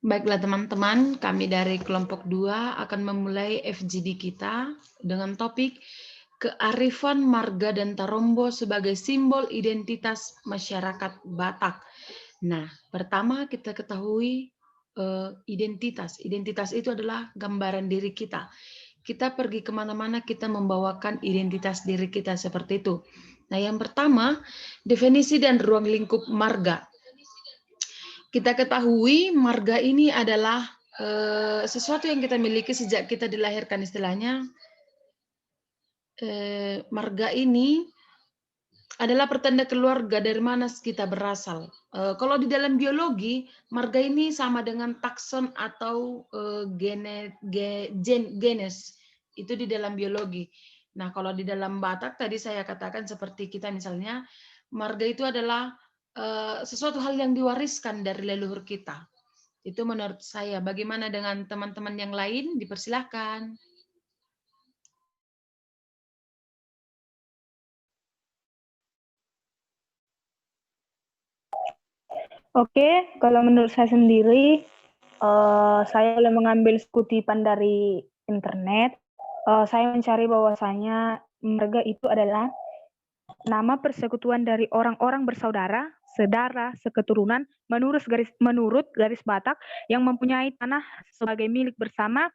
Baiklah teman-teman, kami dari kelompok 2 akan memulai FGD kita dengan topik kearifan marga dan tarombo sebagai simbol identitas masyarakat Batak. Nah, pertama kita ketahui identitas. Identitas itu adalah gambaran diri kita. Kita pergi kemana-mana kita membawakan identitas diri kita seperti itu. Nah, yang pertama, definisi dan ruang lingkup marga. Kita ketahui marga ini adalah sesuatu yang kita miliki sejak kita dilahirkan istilahnya. Marga ini adalah pertanda keluarga dari mana kita berasal. Kalau di dalam biologi, marga ini sama dengan takson atau genes. Itu di dalam biologi. Nah, kalau di dalam Batak tadi saya katakan seperti kita misalnya, marga itu adalah sesuatu hal yang diwariskan dari leluhur kita. Itu menurut saya. Bagaimana dengan teman-teman yang lain? Dipersilahkan. Oke, kalau menurut saya sendiri, saya boleh mengambil kutipan dari internet. Saya mencari bahwasanya marga itu adalah nama persekutuan dari orang-orang bersaudara, sedara, seketurunan menurut garis Batak yang mempunyai tanah sebagai milik bersama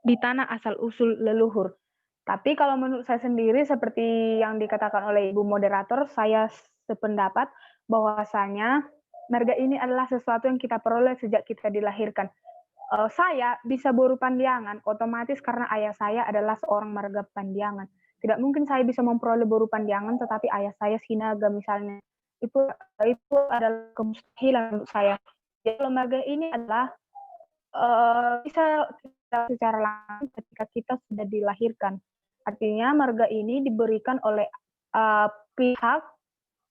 di tanah asal-usul leluhur. Tapi kalau menurut saya sendiri, seperti yang dikatakan oleh Ibu Moderator, saya sependapat bahwasanya marga ini adalah sesuatu yang kita peroleh sejak kita dilahirkan. Saya bisa boru Pandiangan, otomatis karena ayah saya adalah seorang marga Pandiangan. Tidak mungkin saya bisa memperoleh boru Pandiangan, tetapi ayah saya Sinaga misalnya. Itu adalah kemustahilan untuk saya. Jadi kalau marga ini adalah bisa secara langsung ketika kita sudah dilahirkan. Artinya marga ini diberikan oleh pihak,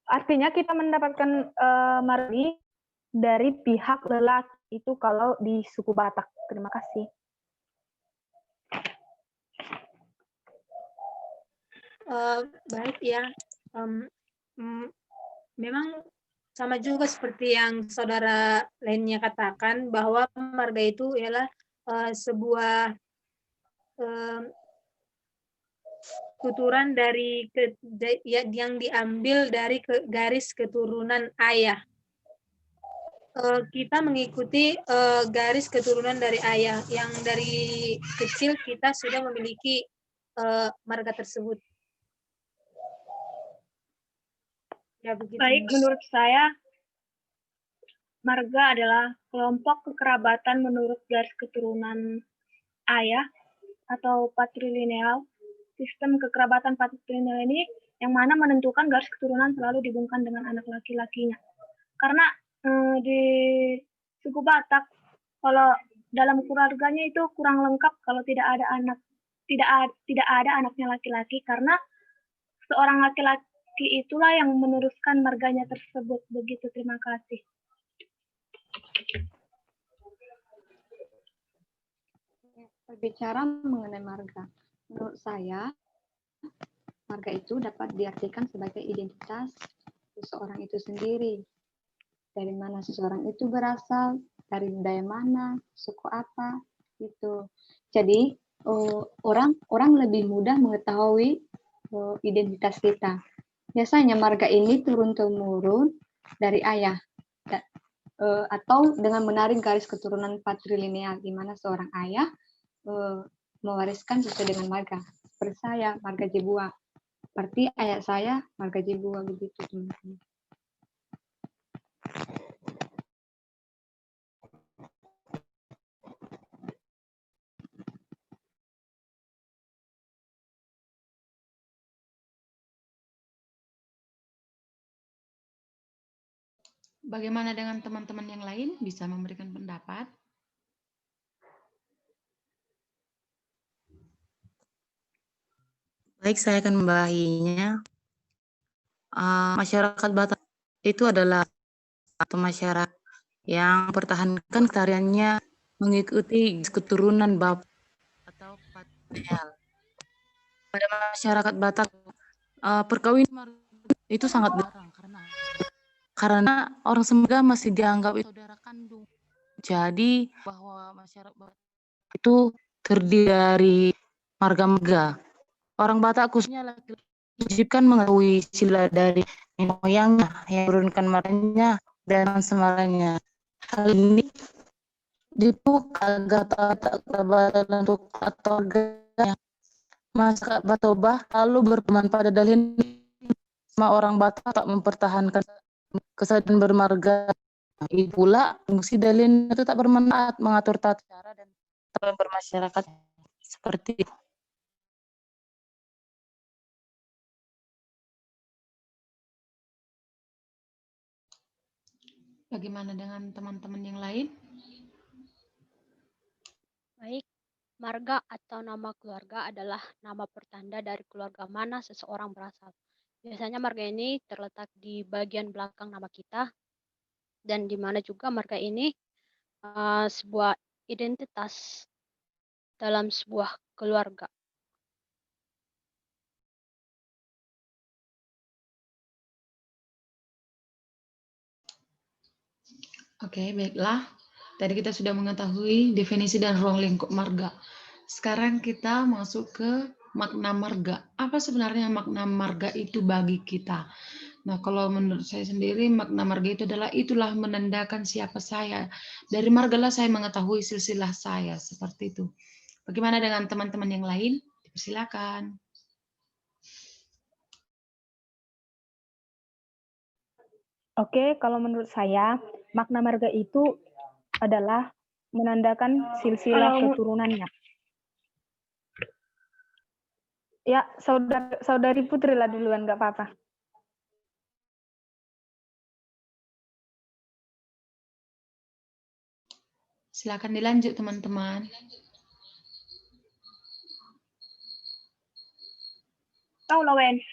artinya kita mendapatkan marga ini dari pihak lelaki, itu kalau di suku Batak. Terima kasih. Baik ya, memang sama juga seperti yang saudara lainnya katakan bahwa marga itu ialah sebuah tuturan dari yang diambil dari garis keturunan ayah. Kita mengikuti garis keturunan dari ayah yang dari kecil kita sudah memiliki marga tersebut. Ya, begitu. Baik, menurut saya marga adalah kelompok kekerabatan menurut garis keturunan ayah atau patrilineal. Sistem kekerabatan patrilineal ini yang mana menentukan garis keturunan selalu dihubungkan dengan anak laki-lakinya. Karena di suku Batak, kalau dalam keluarganya itu kurang lengkap kalau tidak ada anak, tidak ada anaknya laki-laki, karena seorang laki-laki itulah yang meneruskan marganya tersebut. Begitu, terima kasih. Berbicara mengenai marga, menurut saya marga itu dapat diartikan sebagai identitas seseorang itu sendiri. Dari mana seseorang itu berasal, dari budaya mana, suku apa, gitu. Jadi orang lebih mudah mengetahui identitas kita. Biasanya marga ini turun-temurun dari ayah, atau dengan menarik garis keturunan patrilineal, di mana seorang ayah mewariskan sesuai dengan marga. Seperti saya, marga Jebua. Berarti ayah saya marga Jebua, begitu teman-teman. Bagaimana dengan teman-teman yang lain? Bisa memberikan pendapat? Baik, saya akan membawahinya. Masyarakat Batak itu adalah satu masyarakat yang mempertahankan tariannya mengikuti keturunan bapak atau patrilineal. Pada masyarakat Batak, perkawinan itu sangat jarang karena orang Semega masih dianggap saudara kandung. Jadi bahwa masyarakat itu terdiri dari marga-marga. Orang Batak khususnya laki-laki diwajibkan mengetahui sila dari nenek moyangnya yang menurunkan marganya dan semalanya. Hal ini dibuka agar tak untuk atau gaya masyarakat Batobah lalu berpeman pada dalil sama orang Batak tak mempertahankan kesadaran bermarga. Itu pula fungsi dalil itu tak bermanfaat mengatur tata cara dan bermasyarakat seperti itu. Bagaimana dengan teman-teman yang lain? Baik, marga atau nama keluarga adalah nama pertanda dari keluarga mana seseorang berasal. Biasanya marga ini terletak di bagian belakang nama kita, dan di mana juga marga ini sebuah identitas dalam sebuah keluarga. Oke, baiklah. Tadi kita sudah mengetahui definisi dan ruang lingkup marga. Sekarang kita masuk ke makna marga. Apa sebenarnya makna marga itu bagi kita? Nah, kalau menurut saya sendiri, makna marga itu adalah itulah menandakan siapa saya. Dari margalah saya mengetahui silsilah saya, seperti itu. Bagaimana dengan teman-teman yang lain? Silakan. Oke, kalau menurut saya, makna marga itu adalah menandakan silsilah keturunannya. Ya, saudari Putri lah duluan, nggak apa-apa. Silakan dilanjut, teman-teman. Tahu Lawen.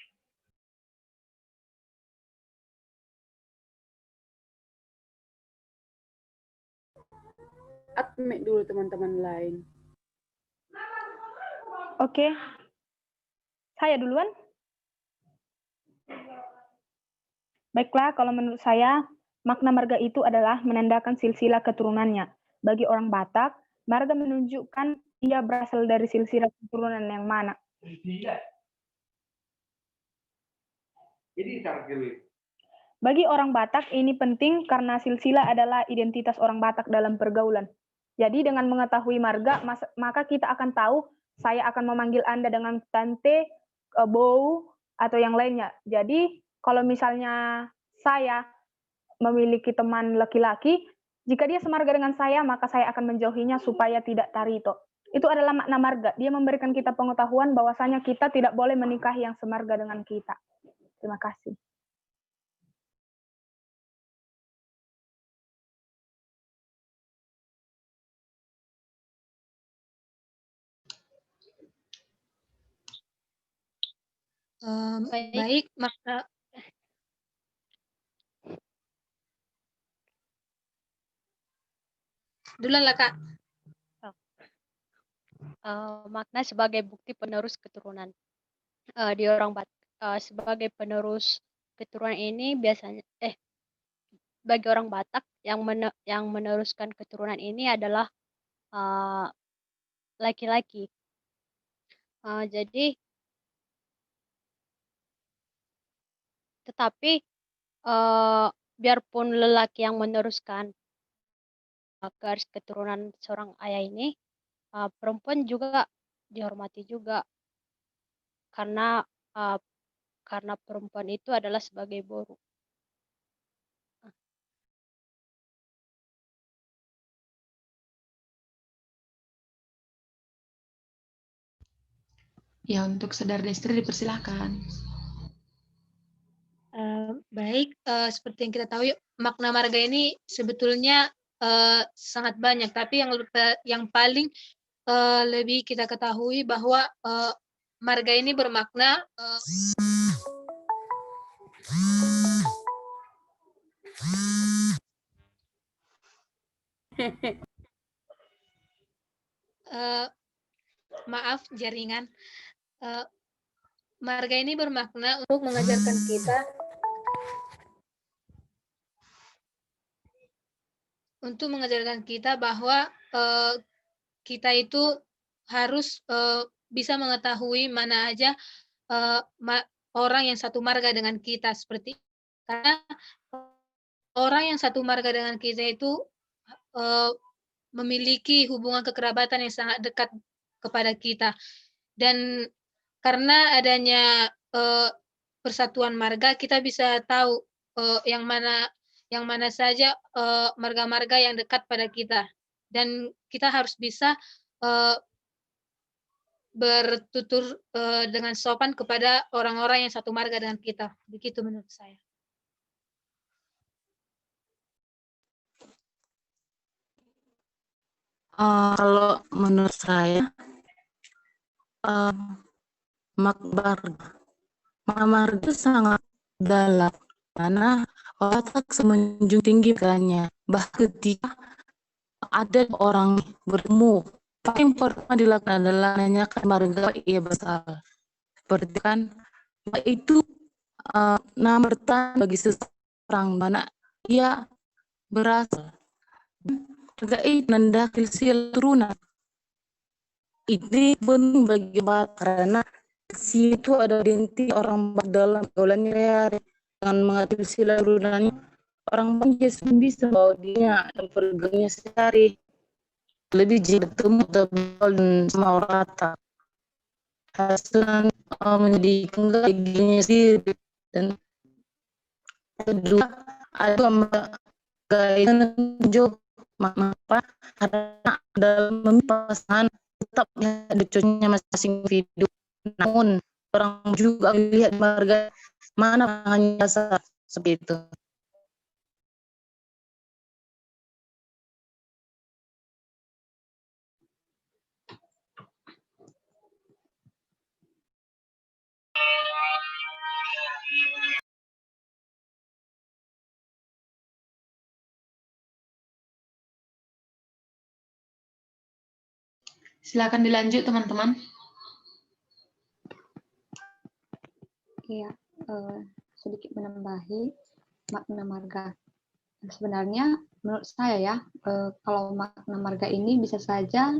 Admit dulu teman-teman lain. Oke. Saya duluan. Baiklah, kalau menurut saya, makna marga itu adalah menandakan silsilah keturunannya. Bagi orang Batak, marga menunjukkan ia berasal dari silsilah keturunan yang mana. Bagi orang Batak, ini penting karena silsilah adalah identitas orang Batak dalam pergaulan. Jadi dengan mengetahui marga, maka kita akan tahu saya akan memanggil Anda dengan tante, bou, atau yang lainnya. Jadi kalau misalnya saya memiliki teman laki-laki, jika dia semarga dengan saya, maka saya akan menjauhinya supaya tidak tarito. Itu adalah makna marga. Dia memberikan kita pengetahuan bahwasanya kita tidak boleh menikahi yang semarga dengan kita. Terima kasih. Baik, makna duluan lah Kak. Makna sebagai bukti penerus keturunan. Di orang Batak, sebagai penerus keturunan ini biasanya bagi orang Batak yang meneruskan keturunan ini adalah laki-laki. Jadi tetapi biarpun lelaki yang meneruskan garis keturunan seorang ayah ini, perempuan juga dihormati juga karena perempuan itu adalah sebagai boru. Ya, untuk saudara Destri dipersilahkan. Baik, seperti yang kita tahu, makna marga ini sebetulnya sangat banyak, tapi yang paling lebih kita ketahui bahwa marga ini bermakna maaf jaringan. Marga ini bermakna untuk mengajarkan kita untuk mengajarkan kita bahwa kita itu harus bisa mengetahui mana aja orang yang satu marga dengan kita, seperti karena orang yang satu marga dengan kita itu memiliki hubungan kekerabatan yang sangat dekat kepada kita. Dan karena adanya persatuan marga, kita bisa tahu yang mana saja marga-marga yang dekat pada kita. Dan kita harus bisa bertutur dengan sopan kepada orang-orang yang satu marga dengan kita. Begitu menurut saya. Kalau menurut saya, makna itu sangat dalam, karena otak semenjung tinggi makanya. Bahkan ketika ada orang bertemu, paling pertama dilakukan adalah menanyakan marga ia berasal. Seperti kan, itu nama bertahan bagi seseorang mana ia berasal. Marga itu menanda silsilah turunan. Ini penting bagi karena situ ada identitas orang dalam gaulannya dengan mengatur silsilah turunannya. Orang banyak bisa bawa dia dan pergaulannya sehari lebih jika bertemu tebal dan semua rata. Hasil menjadi dirinya sendiri. Dan kedua ada gaya menunjuk apa karena dalam pasangan tetapnya ada cocoknya masing-masing individu. Namun orang juga melihat marga mana hanya dasar seperti itu. Silakan dilanjut, teman-teman. Iya, sedikit menambahi makna marga. Sebenarnya menurut saya ya, kalau makna marga ini bisa saja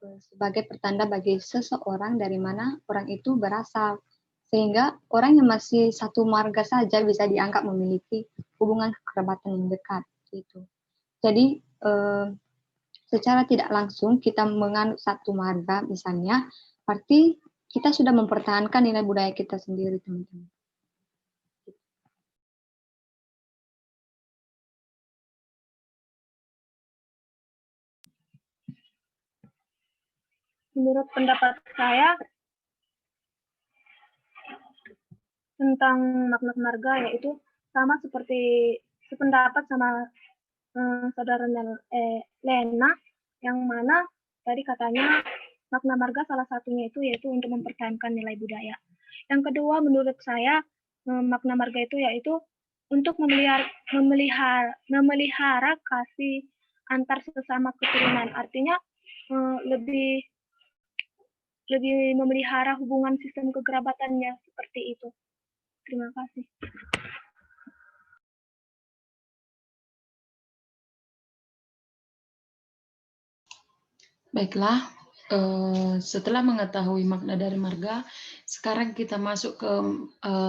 sebagai pertanda bagi seseorang dari mana orang itu berasal. Sehingga orang yang masih satu marga saja bisa dianggap memiliki hubungan kekerabatan yang dekat. Gitu. Jadi, secara tidak langsung kita menganut satu marga misalnya, berarti kita sudah mempertahankan nilai budaya kita sendiri, teman-teman. Menurut pendapat saya tentang makna marga yaitu sama seperti sependapat sama saudara Lena, yang mana tadi katanya makna marga salah satunya itu yaitu untuk mempertahankan nilai budaya. Yang kedua menurut saya makna marga itu yaitu untuk memelihara kasih antar sesama keturunan. Artinya lebih memelihara hubungan sistem kekerabatannya seperti itu. Terima kasih. Baiklah, setelah mengetahui makna dari marga, sekarang kita masuk ke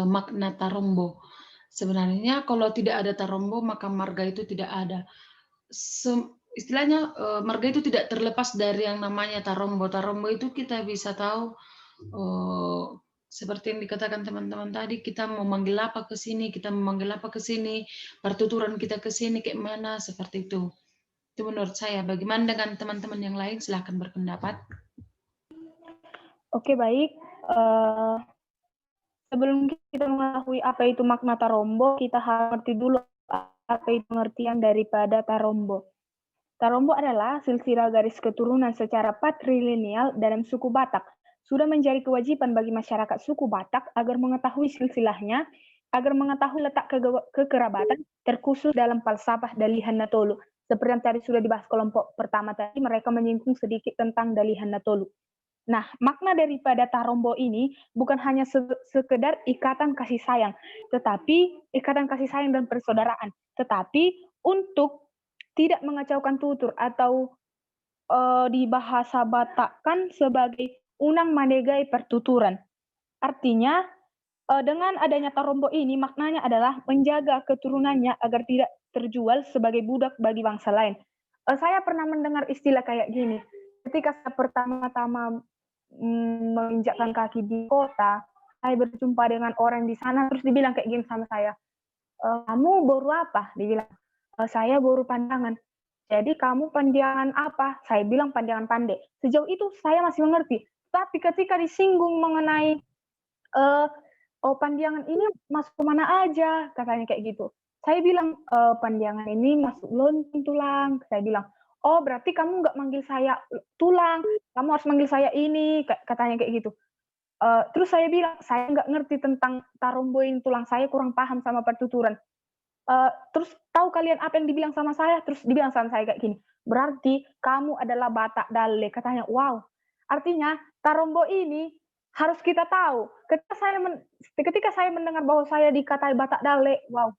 makna tarombo. Sebenarnya kalau tidak ada tarombo, maka marga itu tidak ada. Istilahnya marga itu tidak terlepas dari yang namanya tarombo. Tarombo itu kita bisa tahu seperti yang dikatakan teman-teman tadi, kita memanggil apa ke sini, kita memanggil apa ke sini, pertuturan kita ke sini kayak mana, seperti itu. Itu menurut saya. Bagaimana dengan teman-teman yang lain? Silahkan berpendapat. Oke, baik. Sebelum kita mengetahui apa itu makna tarombo, kita harus mengerti dulu apa itu pengertian daripada tarombo. Tarombo adalah silsilah garis keturunan secara patrilineal dalam suku Batak. Sudah menjadi kewajiban bagi masyarakat suku Batak agar mengetahui silsilahnya, agar mengetahui letak kekerabatan terkhusus dalam falsafah Dalihan Natolu. Seperti yang tadi sudah dibahas kelompok pertama tadi, mereka menyinggung sedikit tentang Dalihan Natolu. Nah, makna daripada tarombo ini bukan hanya sekedar ikatan kasih sayang, tetapi ikatan kasih sayang dan persaudaraan, tetapi untuk tidak mengacaukan tutur atau di bahasa Batak kan sebagai unang manegai pertuturan. Artinya dengan adanya Tarombo ini maknanya adalah menjaga keturunannya agar tidak terjual sebagai budak bagi bangsa lain. Saya pernah mendengar istilah kayak gini. Ketika saya pertama-tama menginjakkan kaki di kota, saya berjumpa dengan orang di sana terus dibilang kayak gini sama saya. Kamu baru apa? Dibilang. Saya baru pandangan. Jadi kamu pandangan apa? Saya bilang pandangan pandai. Sejauh itu saya masih mengerti. Tapi ketika disinggung mengenai oh pandangan ini masuk ke mana aja, katanya kayak gitu. Saya bilang, pandangan ini masuk lontong tulang. Saya bilang, oh berarti kamu nggak manggil saya tulang, kamu harus manggil saya ini, katanya kayak gitu. Terus saya bilang, saya nggak ngerti tentang taromboin tulang, saya kurang paham sama pertuturan. Terus tahu kalian apa yang dibilang sama saya? Terus dibilang sama saya kayak gini, berarti kamu adalah Batak Dale. Katanya, wow. Artinya Tarombo ini harus kita tahu. Ketika saya mendengar bahwa saya dikatai Batak Dale, wow.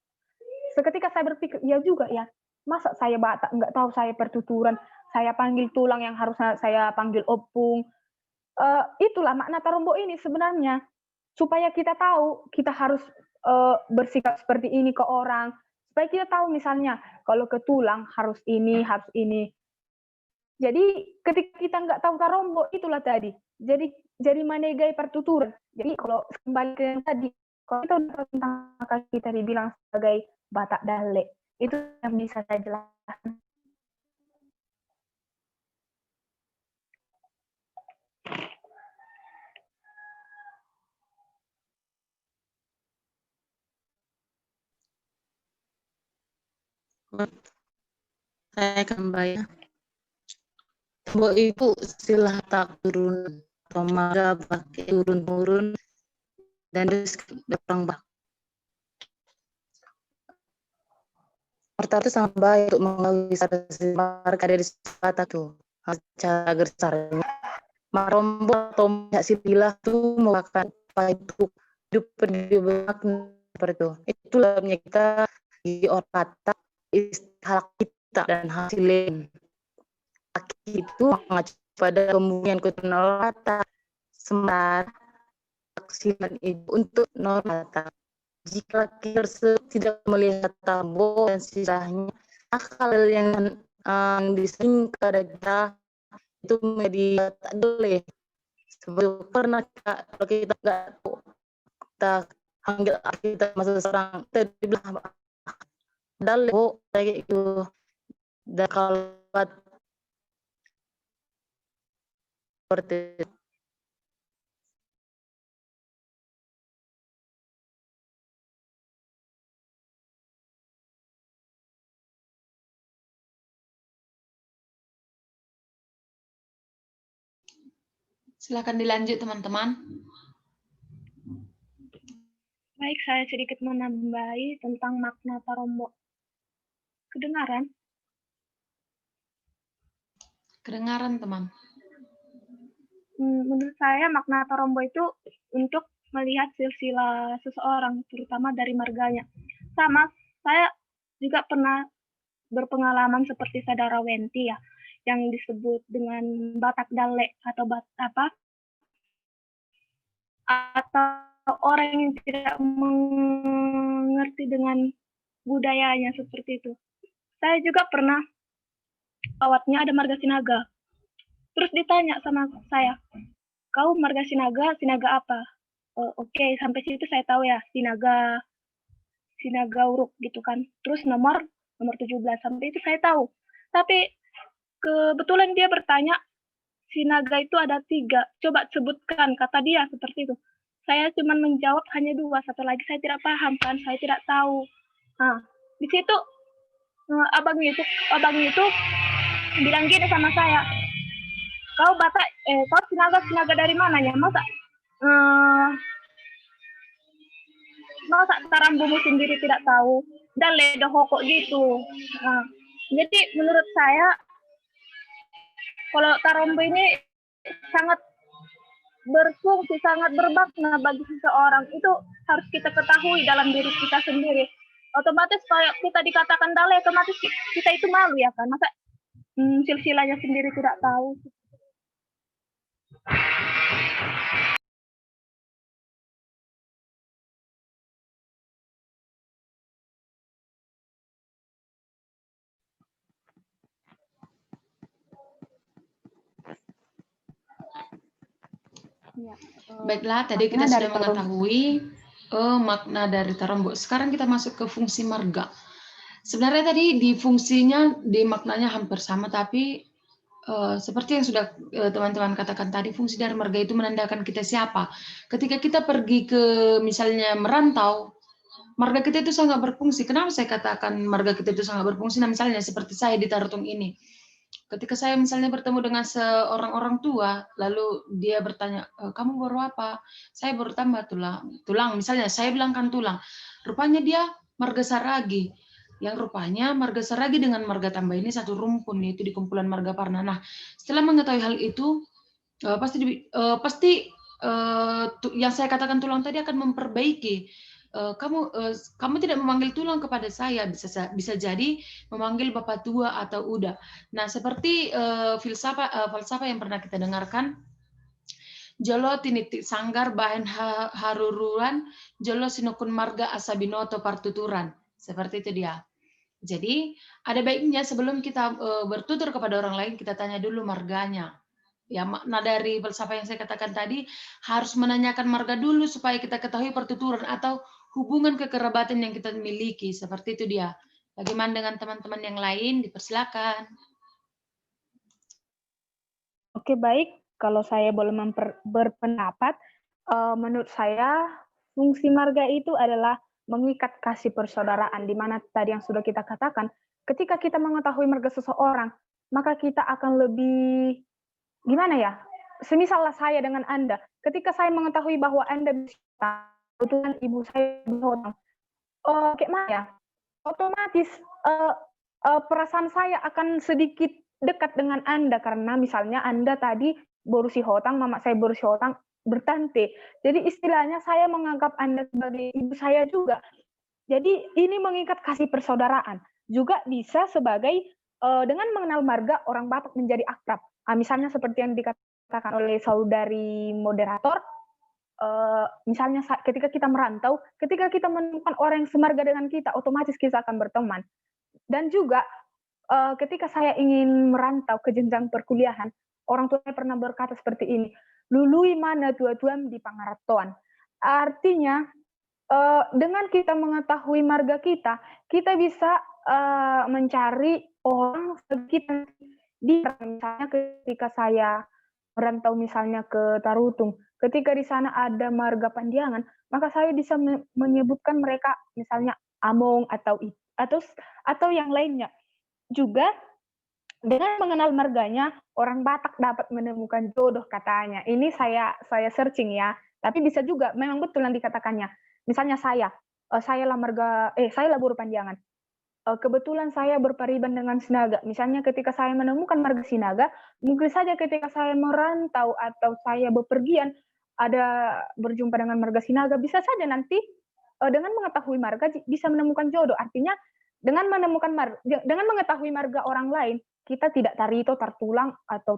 Seketika saya berpikir, ya juga ya. Masa saya Batak nggak tahu saya pertuturan, saya panggil tulang yang harusnya saya panggil opung. Itulah makna Tarombo ini sebenarnya. Supaya kita tahu, kita harus bersikap seperti ini ke orang. Supaya kita tahu misalnya, kalau ke tulang harus ini, harus ini. Jadi ketika kita nggak tahu Tarombo, itulah tadi. Jadi manegai pertuturan. Jadi kalau kembali ke yang tadi, kalau kita udah tahu tentang maka kita dibilang sebagai Batak Dale. Itu yang bisa saya jelaskan. Saya kembali. Bo ibu istilah tak turun atau marga pakai turun-turun dan orang bak. Pertama itu sangat baik untuk mengetahui marga dari Batak tuh. Cara gersarnya. Marombo atau sipilah tuh melakukan apa itu hidup bermakna seperti itu. Itulah kita di orang Batak istilah kita dan hasilnya. Itu mengacu pada kemudian keturunan Batak semat aksian ibu untuk normatif. Jika kita tidak melihat Tarombo dan sisanya, akal yang disering kepada kita itu media tak boleh. Sebelum pernah kalau kita nggak tahu, kita panggil kita masuk seorang kita dibilang dalek kayak itu. Dan kalau seperti Silakan dilanjut teman-teman. Baik, saya sedikit menambahi tentang makna Tarombo. Kedengaran? Kedengaran teman. Menurut saya makna Tarombo itu untuk melihat silsilah seseorang, terutama dari marganya. Sama, saya juga pernah berpengalaman seperti saudara Wenti ya, yang disebut dengan Batak Dale atau atau orang yang tidak mengerti dengan budayanya seperti itu. Saya juga pernah awatnya ada marga Sinaga. Terus ditanya sama saya, kau marga Sinaga apa? Oh, oke, sampai situ saya tahu ya, Sinaga Uruk gitu kan. Terus nomor 17, sampai itu saya tahu. Tapi kebetulan dia bertanya, Sinaga itu ada 3, coba sebutkan, kata dia seperti itu. Saya cuma menjawab hanya 2, satu lagi saya tidak paham kan, saya tidak tahu. Nah, di situ abang itu bilang gini sama saya, kau Batak, kau Sinaga dari mana ya? Masa Tarambomu sendiri tidak tahu? Dan ledo hokok gitu. Nah, jadi menurut saya kalau Tarombo ini sangat berfungsi, sangat bermakna bagi seseorang. Itu harus kita ketahui dalam diri kita sendiri. otomatis kayak kita dikatakan dalai, otomatis kita itu malu ya kan, masa silsilahnya sendiri tidak tahu. Ya, Baiklah, tadi kita sudah mengetahui makna dari Tarombo. Sekarang kita masuk ke fungsi marga. Sebenarnya tadi di fungsinya, di maknanya hampir sama, tapi seperti yang sudah teman-teman katakan tadi, fungsi dari marga itu menandakan kita siapa. Ketika kita pergi ke misalnya merantau, marga kita itu sangat berfungsi. Kenapa saya katakan marga kita itu sangat berfungsi? Nah, misalnya seperti saya di Tarutung ini. Ketika saya misalnya bertemu dengan seorang orang tua, lalu dia bertanya, kamu baru apa? Saya baru tambah tulang. Misalnya saya bilangkan tulang. Rupanya dia marga Saragi. Yang rupanya marga Saragi dengan marga tambah ini satu rumpun, yaitu di kumpulan marga Parna. Nah, setelah mengetahui hal itu, pasti yang saya katakan tulang tadi akan memperbaiki. Kamu tidak memanggil tulang kepada saya, bisa jadi memanggil bapak tua atau uda. Nah, seperti falsafah yang pernah kita dengarkan, jolo tinitik sanggar bahan haruruan, jolo sinukun marga asabinoto partuturan. Seperti itu dia. Jadi ada baiknya sebelum kita bertutur kepada orang lain, kita tanya dulu marganya. Ya, makna dari falsafah yang saya katakan tadi, harus menanyakan marga dulu supaya kita ketahui pertuturan atau hubungan kekerabatan yang kita miliki. Seperti itu dia. Bagaimana dengan teman-teman yang lain? Dipersilakan. Oke, baik. Kalau saya boleh berpendapat, menurut saya fungsi marga itu adalah mengikat kasih persaudaraan, di mana tadi yang sudah kita katakan, ketika kita mengetahui marga seseorang, maka kita akan lebih, gimana ya, semisalnya saya dengan Anda, ketika saya mengetahui bahwa Anda bisa, kebetulan ibu saya berhutang, kayak mana ya, otomatis perasaan saya akan sedikit dekat dengan Anda, karena misalnya Anda tadi baru si hotang, mama saya baru si hotang, bertante. Jadi istilahnya saya menganggap Anda sebagai ibu saya juga. Jadi ini mengikat kasih persaudaraan. Juga bisa sebagai dengan mengenal marga, orang Batak menjadi akrab. Misalnya seperti yang dikatakan oleh saudari moderator, misalnya ketika kita merantau, ketika kita menemukan orang yang semarga dengan kita, otomatis kita akan berteman. Dan juga ketika saya ingin merantau ke jenjang perkuliahan, orang tua saya pernah berkata seperti ini, lului mana tua-tuam di pangaratoan. Artinya, dengan kita mengetahui marga kita bisa mencari orang sekitar. Misalnya ketika saya merantau misalnya ke Tarutung, ketika di sana ada marga Pandiangan, maka saya bisa menyebutkan mereka misalnya Among atau yang lainnya. Juga dengan mengenal marganya, orang Batak dapat menemukan jodoh katanya. Ini saya searching ya, tapi bisa juga memang betul yang dikatakannya. Misalnya saya lah Buru Panjangan. Kebetulan saya berpariban dengan Sinaga. Misalnya ketika saya menemukan marga Sinaga, mungkin saja ketika saya merantau atau saya bepergian ada berjumpa dengan marga Sinaga, bisa saja nanti dengan mengetahui marga bisa menemukan jodoh. Artinya dengan mengetahui marga orang lain, kita tidak tarito, tertulang atau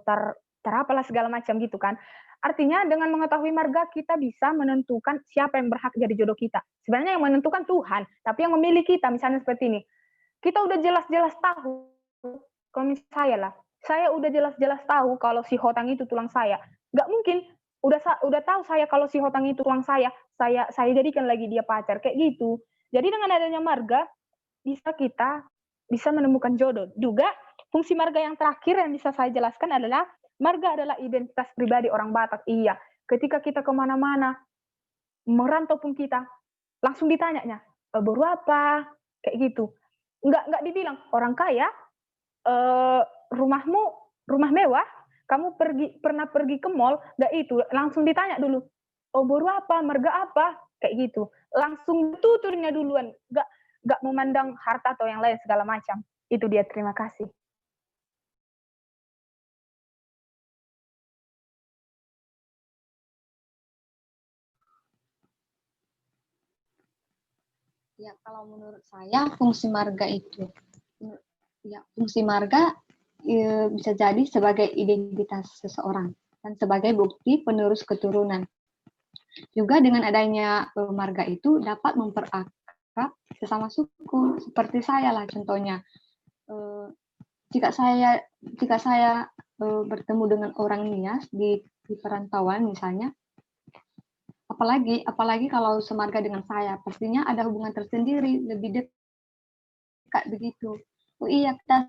apalah segala macam gitu kan. Artinya dengan mengetahui marga kita bisa menentukan siapa yang berhak jadi jodoh kita. Sebenarnya yang menentukan Tuhan, tapi yang memilih kita misalnya seperti ini. Kita udah jelas-jelas tahu, kalau misalnya saya udah jelas-jelas tahu kalau si hotang itu tulang saya. Nggak mungkin, udah tahu saya kalau si hotang itu tulang saya jadikan lagi dia pacar, kayak gitu. Jadi dengan adanya marga, kita bisa menemukan jodoh. Juga fungsi marga yang terakhir yang bisa saya jelaskan adalah, marga adalah identitas pribadi orang Batak. Iya, ketika kita kemana-mana, merantau pun kita, langsung ditanyanya, baru apa? Kayak gitu. Nggak dibilang orang kaya, rumahmu rumah mewah, kamu pernah pergi ke mall, nggak itu, langsung ditanya dulu, baru apa, marga apa, kayak gitu, langsung tuturnya duluan, nggak memandang harta atau yang lain segala macam. Itu dia, terima kasih. Ya, Ya, kalau menurut saya fungsi marga itu, ya fungsi marga bisa jadi sebagai identitas seseorang dan sebagai bukti penerus keturunan. Juga dengan adanya marga itu dapat mempererat sesama suku. Seperti saya lah contohnya. Jika saya bertemu dengan orang Nias di perantauan misalnya, apalagi kalau semarga dengan saya, pastinya ada hubungan tersendiri, lebih dekat begitu. Oh iya, kita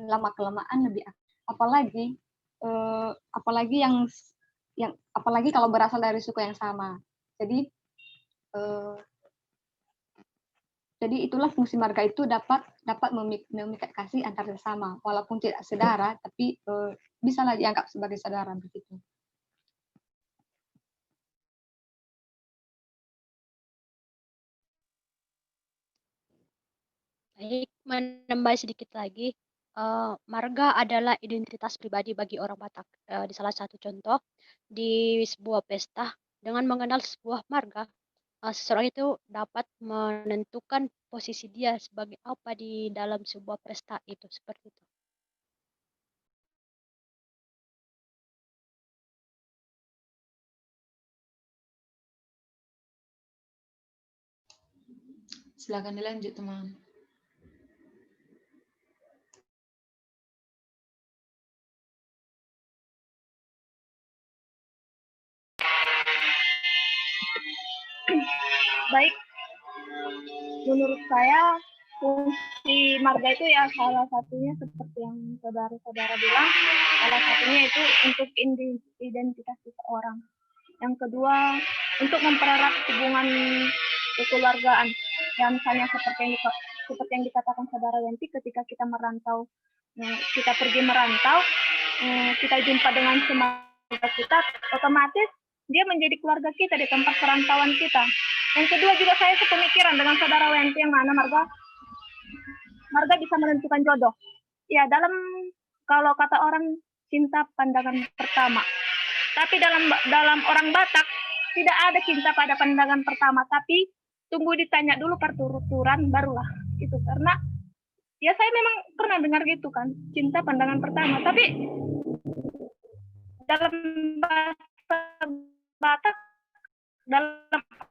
lama kelamaan lebih apalagi apalagi kalau berasal dari suku yang sama. Jadi itulah fungsi marga itu dapat memikat kasih antar sesama, walaupun tidak saudara, tapi bisalah dianggap sebagai saudara begitu. Baik, menambah sedikit lagi, marga adalah identitas pribadi bagi orang Batak. Di salah satu contoh, di sebuah pesta, dengan mengenal sebuah marga, seseorang itu dapat menentukan posisi dia sebagai apa di dalam sebuah pesta itu, seperti itu. Silakan dilanjut, teman. Baik, menurut saya fungsi marga itu ya salah satunya seperti yang saudara-saudara bilang, salah satunya itu untuk identitas seseorang. Yang kedua, untuk mempererat hubungan kekeluargaan. Dan misalnya seperti yang dikatakan saudara Wenti, ketika kita merantau, kita pergi merantau, kita jumpa dengan saudara kita, otomatis dia menjadi keluarga kita di tempat perantauan kita. Yang kedua juga saya sepemikiran dengan saudara Wenti yang mana marga bisa menentukan jodoh. Ya, kalau kata orang cinta pandangan pertama. Tapi dalam orang Batak tidak ada cinta pada pandangan pertama, tapi tunggu ditanya dulu pertuturan barulah itu. Karena ya saya memang pernah dengar gitu kan, cinta pandangan pertama, tapi dalam bahasa Batak, dalam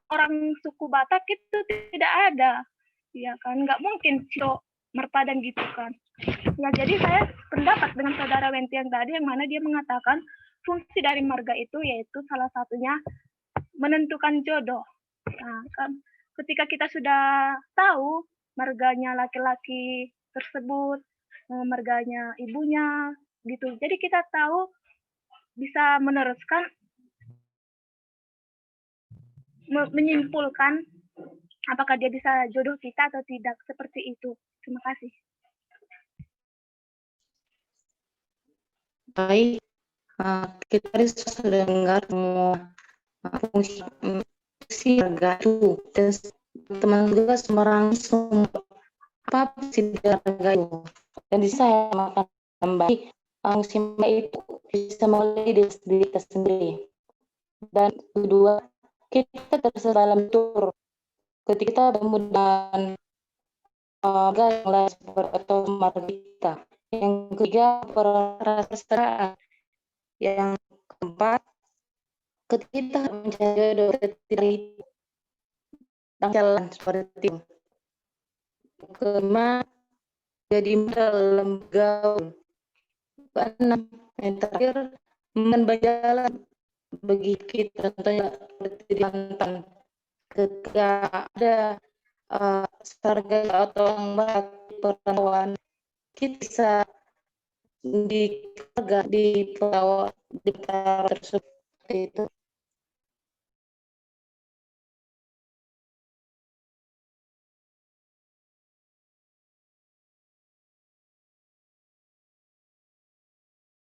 orang suku Batak itu tidak ada, ya kan, nggak mungkin ciro merpadan gitu kan. Ya, jadi saya pendapat dengan saudara Wenti yang tadi, yang mana dia mengatakan fungsi dari marga itu yaitu salah satunya menentukan jodoh. Nah, kan ketika kita sudah tahu marganya laki-laki tersebut, marganya ibunya gitu, jadi kita tahu bisa meneruskan, menyimpulkan apakah dia bisa jodoh kita atau tidak, seperti itu. Terima kasih. Baik, kita sudah dengar semua fungsi marga itu, dan teman juga semarang semua apa fungsi marga itu. Dan di saya akan tambah fungsi marga itu bisa melalui diri kita sendiri. Dan kedua, kita terserah dalam tur ketika kita bertemu dengan marga yang lain atau marga kita. Yang ketiga, perasaan. Yang keempat, ketika kita mencari jodoh dari jalan seperti itu. Kelima, jadi dalam gaul. Keenam, yang terakhir, membanjalan bagi kita, contohnya seperti di mantan, ketika ada sarga atau orang perantauan, kita bisa di keluarga di pulau tersebut itu.